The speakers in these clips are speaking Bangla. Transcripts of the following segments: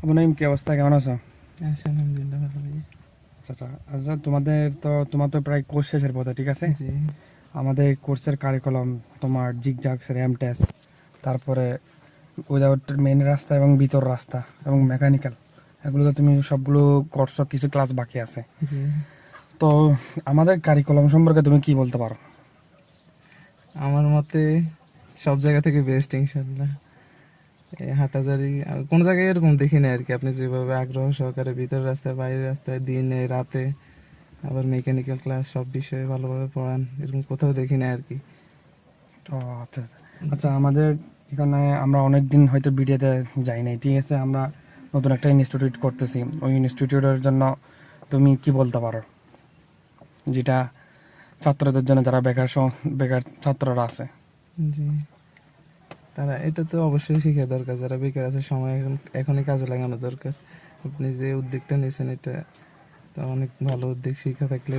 অবনাইম, কি অবস্থা, কেমন আছো? আচ্ছা, আলহামদুলিল্লাহ ভালো ভাই। আচ্ছা আচ্ছা, তোমার তো প্রায় কোর্স শেষের পথে, ঠিক আছে? জি আমাদের কোর্সের কারিকুলাম তোমার জিগজাগ, র্যাম টেস্ট, তারপরে উইদাউট মেইন রাস্তা এবং ভিতর রাস্তা এবং মেকানিক্যাল, এগুলো তো তুমি সবগুলো করছো, কিছু ক্লাস বাকি আছে। জি তো আমাদের কারিকুলাম সম্পর্কে তুমি কি বলতে পারো? আমার মতে সব জায়গা থেকে বেস্ট ইনশাল্লাহ। এই হাটাজারি কোন জায়গায় এরকম দেখি না আর কি। আপনি যেভাবে আগ্রহ সহকারে ভিতর রাস্তায় বাইরের রাস্তায় দিনে রাতে আবার মেকানিক্যাল ক্লাস সব বিষয়ে ভালোভাবে পড়ান, এরকম কোথাও দেখি না আর কি। ও আচ্ছা আচ্ছা, আমাদের এখানে আমরা অনেক দিন হয়তো ভিডিওতে যাই নাই, ঠিক আছে? আমরা নতুন একটা ইনস্টিটিউট করতেছি, ওই ইনস্টিটিউটের জন্য তুমি কি বলতে পারো, যেটা ছাত্রদের জন্য, যারা বেকার ছাত্ররা আছে? জি, তারা এটা তো অবশ্যই শিখা দরকার। যারা বেকার আছে সময় এখনই কাজে লাগানো দরকার। আপনি যে উদ্যোগটা নিয়েছেন এটা তো অনেক ভালো উদ্যোগ। শিক্ষা থাকলে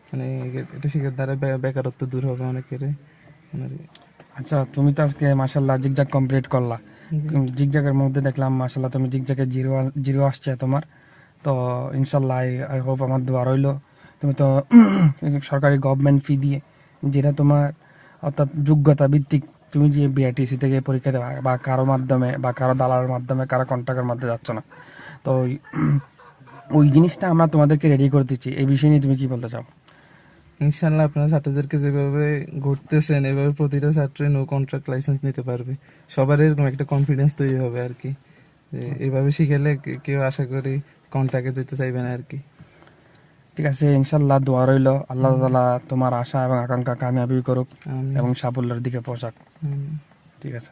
মানে এটা শিক্ষার দ্বারা বেকারত্ব দূর হবে অনেকের। মানে আচ্ছা, তুমি তো আজকে মাশাল্লাহ জিগজাগ কমপ্লিট করলা। জি জিগজাগের মধ্যে দেখলাম মাশাল্লাহ তুমি জিগজাগে জিরো জিরো আসছে তোমার। তো ইনশাল্লাহ আই হোপ, আমার দোয়া রইলো। তুমি তো সরকারি গভর্নমেন্ট ফি দিয়ে, যেটা তোমার অর্থাৎ যোগ্যতা ভিত্তিক, তুমি যে বিআইটিসি থেকে পরীক্ষা দেওয়া বা কারো মাধ্যমে বা কারো দালালের মাধ্যমে কারো কন্ট্রাক্টের মাধ্যমে যাচ্ছ না, তো ওই জিনিসটা আমরা তোমাদেরকে রেডি করে দিচ্ছি। এই বিষয় নিয়ে তুমি কি বলতে চাও? ইনশাল্লাহ আপনারা ছাত্রদেরকে যেভাবে ঘুরতেছেন এভাবে প্রতিটা ছাত্রই নো কন্ট্রাক্ট লাইসেন্স নিতে পারবে। সবার এরকম একটা কনফিডেন্স তৈরি হবে আর কি। যে এভাবে শিখালে কেউ আশা করি কন্ট্রাক্টে যেতে চাইবে না আর কি। ঠিক আছে, ইনশাল্লাহ দোয়া রইলো, আল্লাহ তাআলা তোমার আশা এবং আকাঙ্ক্ষা কামিয়াবি করুক আমি এবং সাফল্যের দিকে পৌঁছাক। ঠিক আছে।